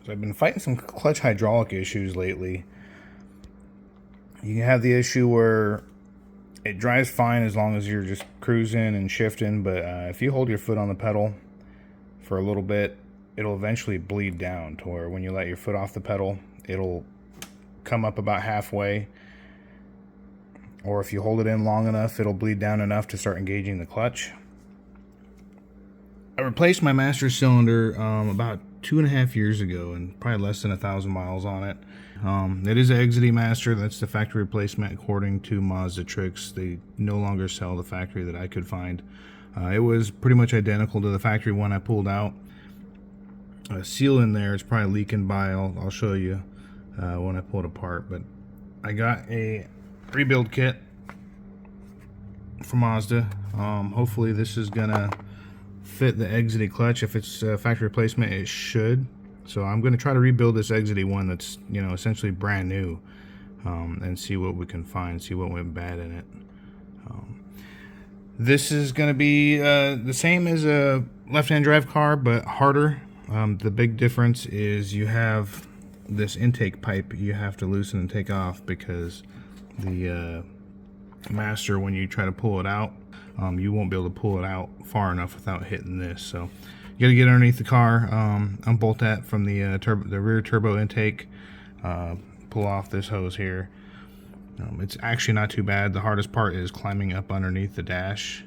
So I've been fighting some clutch hydraulic issues lately. You have the issue where it drives fine as long as you're just cruising and shifting, but if you hold your foot on the pedal for a little bit, it'll eventually bleed down to where when you let your foot off the pedal, it'll come up about halfway, or if you hold it in long enough, it'll bleed down enough to start engaging the clutch. I replaced my master cylinder about 2.5 years ago, and probably less than 1,000 miles on it. It is an Exedy Master. That's the factory replacement according to Mazda Tricks. They no longer sell the factory that I could find. It was pretty much identical to the factory one I pulled out. A seal in there is probably leaking by. I'll show you when I pull it apart. But I got a rebuild kit from Mazda. Hopefully this is gonna fit the Exedy clutch. If it's factory replacement, it should. So I'm going to try to rebuild this Exedy one that's, you know, essentially brand new, and see what we can find, see what went bad in it. This is going to be the same as a left-hand drive car, but harder. The big difference is you have this intake pipe you have to loosen and take off, because the Master, when you try to pull it out, you won't be able to pull it out far enough without hitting this. So you got to get underneath the car, unbolt that from the rear turbo intake, pull off this hose here. It's actually not too bad. The hardest part is climbing up underneath the dash.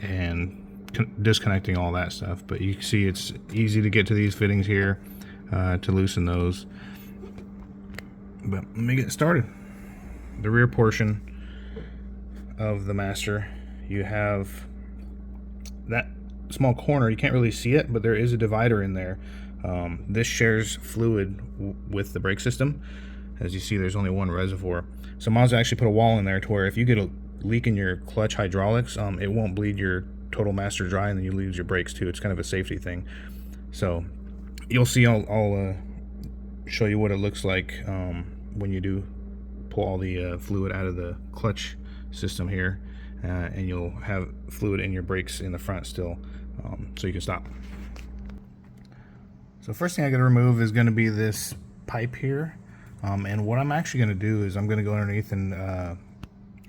And disconnecting all that stuff, but you can see it's easy to get to these fittings here, to loosen those. But let me get started. The rear portion of the Master, you have that small corner. You can't really see it, but there is a divider in there. This shares fluid with the brake system. As you see, there's only one reservoir. So Mazda actually put a wall in there to where if you get a leak in your clutch hydraulics, it won't bleed your total Master dry, and then you lose your brakes too. It's kind of a safety thing. So you'll see, I'll show you what it looks like when you do pull all the fluid out of the clutch system here, and you'll have fluid in your brakes in the front still, so you can stop. So first thing I gotta remove is gonna be this pipe here, and what I'm actually gonna do is I'm gonna go underneath and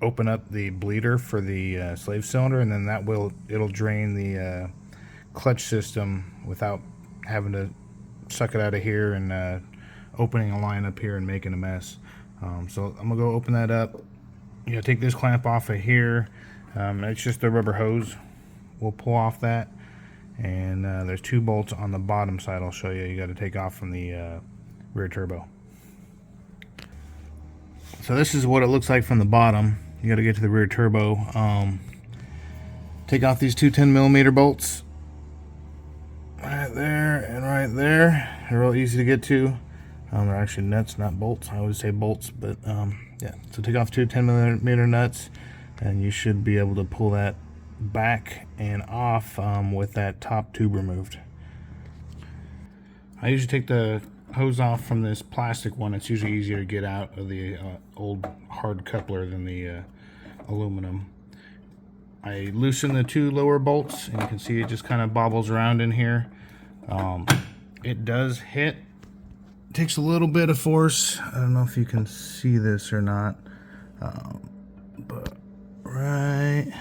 open up the bleeder for the slave cylinder, and then it'll drain the clutch system without having to suck it out of here and opening a line up here and making a mess. So I'm gonna go open that up. You gotta take this clamp off of here. It's just a rubber hose. We'll pull off that, and there's 2 bolts on the bottom side. I'll show you. You got to take off from the rear turbo. So this is what it looks like from the bottom. You got to get to the rear turbo. Take off these 2 10mm bolts right there and right there. They're real easy to get to. They're actually nuts, not bolts. I always say bolts, but yeah. So take off 2 10mm nuts, and you should be able to pull that back and off with that top tube removed. I usually take the hose off from this plastic one. It's usually easier to get out of the old hard coupler than the aluminum. I loosen the 2 lower bolts, and you can see it just kind of bobbles around in here. It does hit. It takes a little bit of force. I don't know if you can see this or not, but right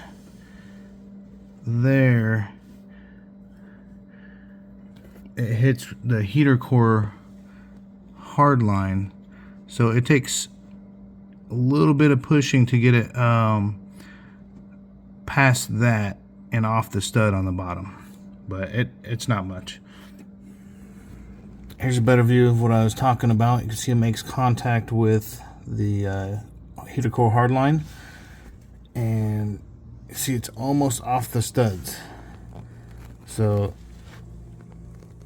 there, it hits the heater core hard line, so it takes a little bit of pushing to get it past that and off the stud on the bottom, but it's not much. Here's a better view of what I was talking about. You can see it makes contact with the heater core hard line, and you see it's almost off the studs. So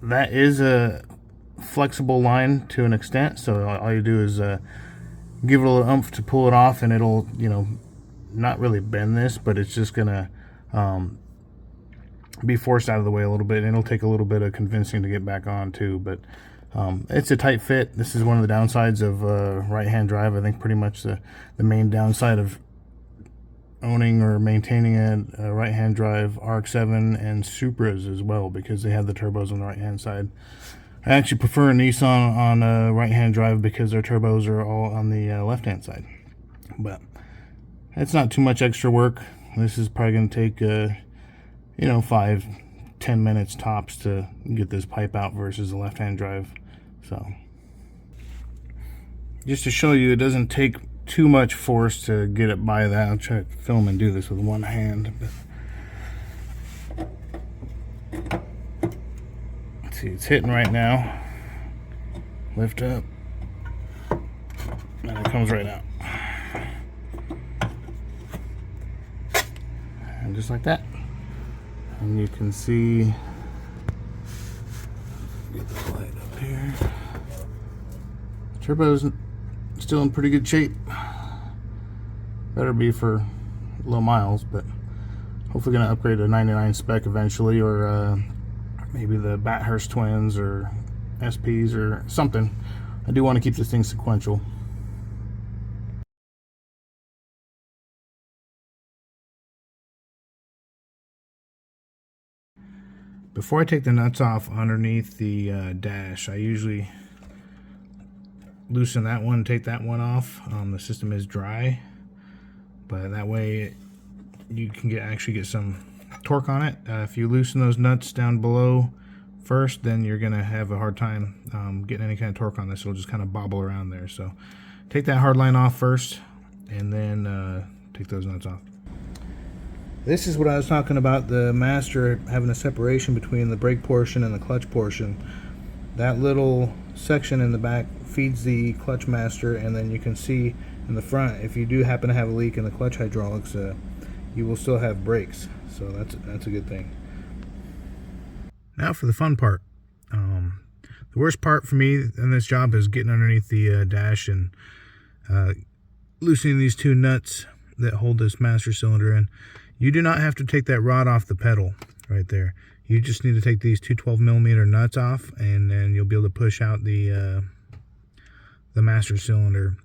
that is a flexible line to an extent, so all you do is give it a little oomph to pull it off, and it'll, you know, not really bend this, but it's just gonna be forced out of the way a little bit, and it'll take a little bit of convincing to get back on too. But it's a tight fit. This is one of the downsides of right-hand drive. I think pretty much the main downside of owning or maintaining a right-hand drive RX7 and Supras as well, because they have the turbos on the right-hand side. I actually prefer a Nissan on a right-hand drive because their turbos are all on the left-hand side. But it's not too much extra work. This is probably going to take, you know, 5-10 minutes tops to get this pipe out versus the left-hand drive. So, just to show you, it doesn't take too much force to get it by that. I'll try to film and do this with one hand. But let's see, it's hitting right now. Lift up, and it comes right out. And just like that. And you can see, get the light up here. Turbo's still in pretty good shape. Better be for low miles, but hopefully gonna upgrade to 99 spec eventually, or maybe the Bathurst twins or SPs or something. I do want to keep this thing sequential. Before I take the nuts off underneath the dash, I usually loosen that one, take that one off. The system is dry, but that way you can actually get some torque on it. If you loosen those nuts down below first, then you're gonna have a hard time getting any kind of torque on this. It'll just kind of bobble around there. So take that hard line off first, and then take those nuts off. This is what I was talking about, the master having a separation between the brake portion and the clutch portion. That little section in the back feeds the clutch master, and then you can see in the front, if you do happen to have a leak in the clutch hydraulics, you will still have brakes. So that's a good thing. Now for the fun part. The worst part for me in this job is getting underneath the dash and loosening these two nuts that hold this master cylinder in. You do not have to take that rod off the pedal right there. You just need to take these two 12mm nuts off, and then you'll be able to push out the master cylinder.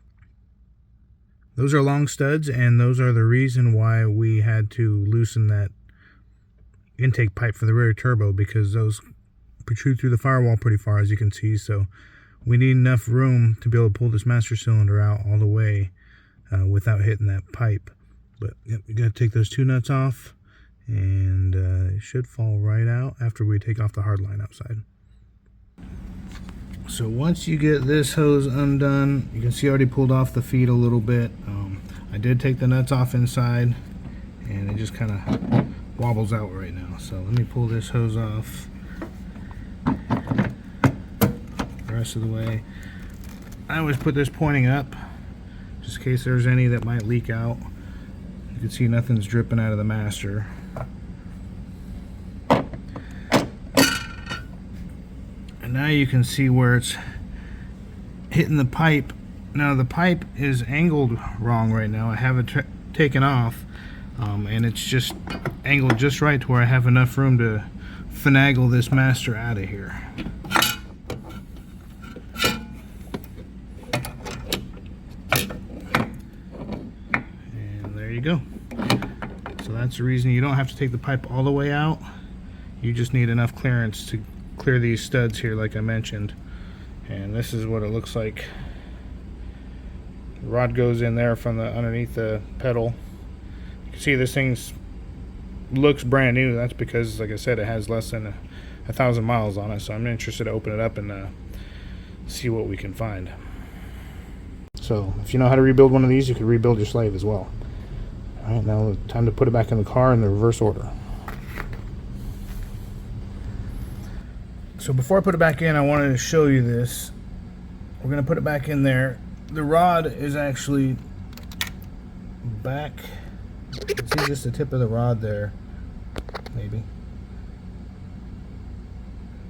Those are long studs, and those are the reason why we had to loosen that intake pipe for the rear turbo, because those protrude through the firewall pretty far, as you can see. So we need enough room to be able to pull this master cylinder out all the way without hitting that pipe. But yep, you got to take those two nuts off, and it should fall right out after we take off the hard line outside. So once you get this hose undone, you can see I already pulled off the feet a little bit. I did take the nuts off inside, and it just kind of wobbles out right now. So let me pull this hose off the rest of the way. I always put this pointing up, just in case there's any that might leak out. You can see nothing's dripping out of the master. And now you can see where it's hitting the pipe. Now the pipe is angled wrong right now. I have it taken off, and it's just angled just right to where I have enough room to finagle this master out of here. There you go. So that's the reason you don't have to take the pipe all the way out. You just need enough clearance to clear these studs here, like I mentioned. And this is what it looks like. The rod goes in there from the underneath the pedal. You can see this thing looks brand new. That's because, like I said, it has less than 1,000 miles on it. So I'm interested to open it up and see what we can find. So if you know how to rebuild one of these, you can rebuild your Slave as well. Alright, now time to put it back in the car in the reverse order. So before I put it back in, I wanted to show you this. We're going to put it back in there. The rod is actually back. You can see just the tip of the rod there. Maybe.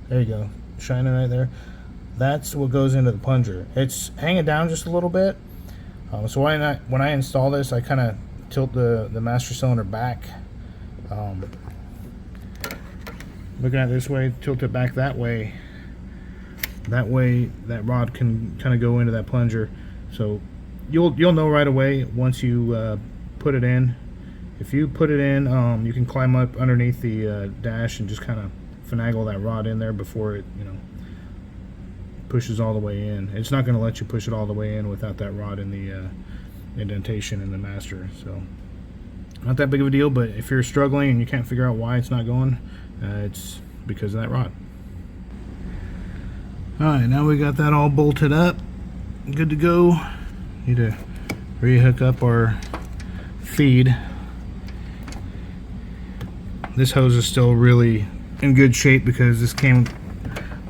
There you go. Shining right there. That's what goes into the plunger. It's hanging down just a little bit. So when I install this, I kind of tilt the master cylinder back. Looking at it this way, tilt it back that way. That way that rod can kind of go into that plunger. So you'll know right away once you put it in. If you put it in, you can climb up underneath the dash and just kind of finagle that rod in there before it, pushes all the way in. It's not going to let you push it all the way in without that rod in the indentation in the master. So not that big of a deal, but if you're struggling and you can't figure out why it's not going, it's because of that rod. Alright, now we got that all bolted up, good to go. Need to re-hook up our feed. This hose is still really in good shape because this came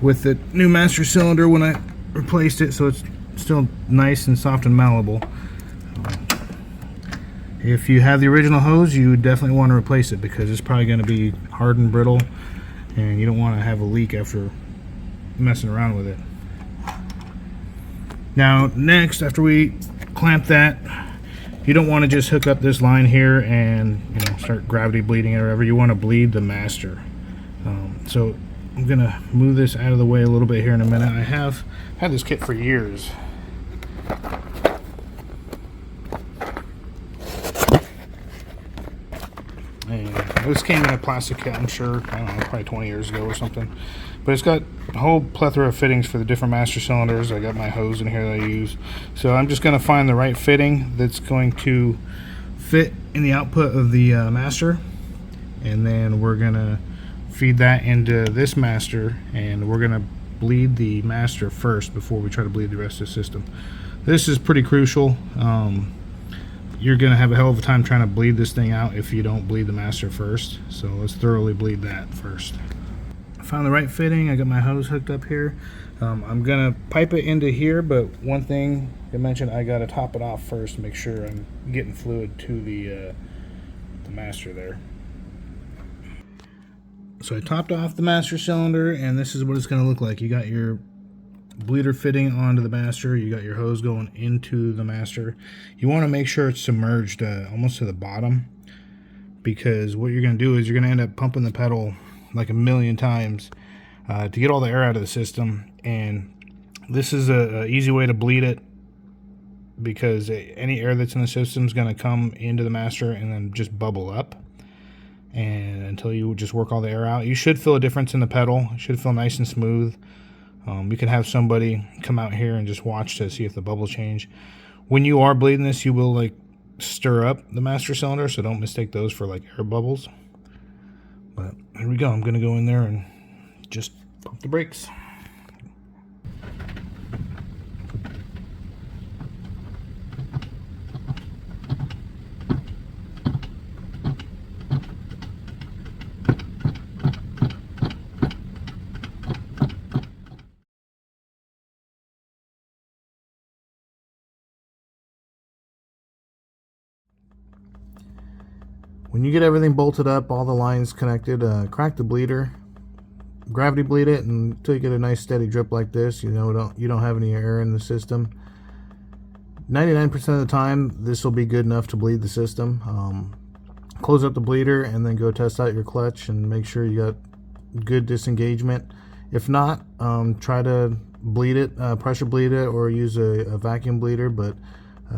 with the new master cylinder when I replaced it, so it's still nice and soft and malleable. If you have the original hose, you definitely want to replace it because it's probably going to be hard and brittle, and you don't want to have a leak after messing around with it. Now next, after we clamp that, you don't want to just hook up this line here and start gravity bleeding it or whatever. You want to bleed the master. So I'm gonna move this out of the way a little bit here in a minute. I have had this kit for years. And this came in a plastic kit, I'm sure, I don't know, probably 20 years ago or something. But it's got a whole plethora of fittings for the different master cylinders. I got my hose in here that I use. So I'm just gonna find the right fitting that's going to fit in the output of the master. And then we're gonna feed that into this master, and we're gonna bleed the master first before we try to bleed the rest of the system. This is pretty crucial. You're gonna have a hell of a time trying to bleed this thing out if you don't bleed the master first. So let's thoroughly bleed that first. I found the right fitting. I got my hose hooked up here. I'm gonna pipe it into here, but one thing I mentioned, I gotta top it off first to make sure I'm getting fluid to the master there. So I topped off the master cylinder, and this is what it's going to look like. You got your bleeder fitting onto the master. You got your hose going into the master. You want to make sure it's submerged almost to the bottom, because what you're going to do is you're going to end up pumping the pedal like a million times to get all the air out of the system. And this is a easy way to bleed it, because any air that's in the system is going to come into the master and then just bubble up. And until you just work all the air out, you should feel a difference in the pedal. It should feel nice and smooth. You can have somebody come out here and just watch to see if the bubbles change. When you are bleeding this, you will stir up the master cylinder, so don't mistake those for air bubbles. But here we go. I'm going to go in there and just pump the brakes. When you get everything bolted up, all the lines connected, crack the bleeder, gravity bleed it until you get a nice steady drip like this. You don't have any air in the system. 99% of the time, this will be good enough to bleed the system. Close up the bleeder and then go test out your clutch and make sure you got good disengagement. If not, try to bleed it, pressure bleed it, or use a vacuum bleeder. But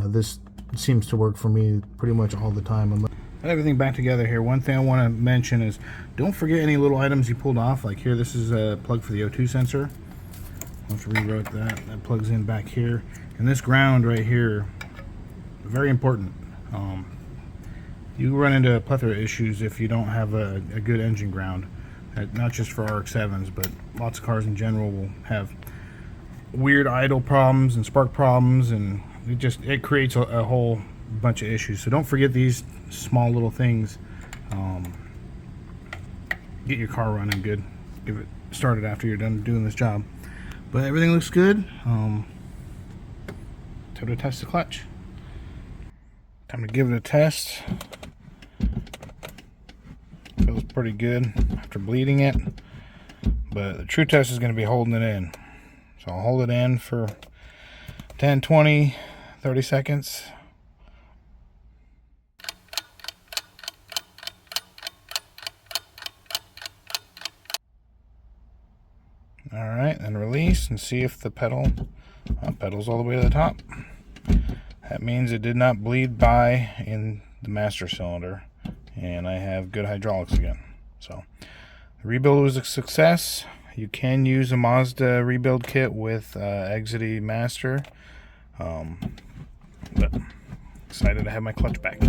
this seems to work for me pretty much all the time. Everything back together here. One thing I want to mention is don't forget any little items you pulled off. Like here, this is a plug for the O2 sensor. I'll have to rewrote that. That plugs in back here. And this ground right here, very important. You run into a plethora of issues if you don't have a good engine ground. Not just for RX7s, but lots of cars in general will have weird idle problems and spark problems, and it creates a whole bunch of issues. So don't forget these small little things. Get your car running good. Give it started after you're done doing this job. But everything looks good. Time to test the clutch. Time to give it a test. Feels pretty good after bleeding it. But the true test is going to be holding it in. So I'll hold it in for 10, 20, 30 seconds. Alright, then release and see if the pedal's all the way to the top. That means it did not bleed by in the master cylinder, and I have good hydraulics again. So the rebuild was a success. You can use a Mazda rebuild kit with Exedy Master, but excited to have my clutch back.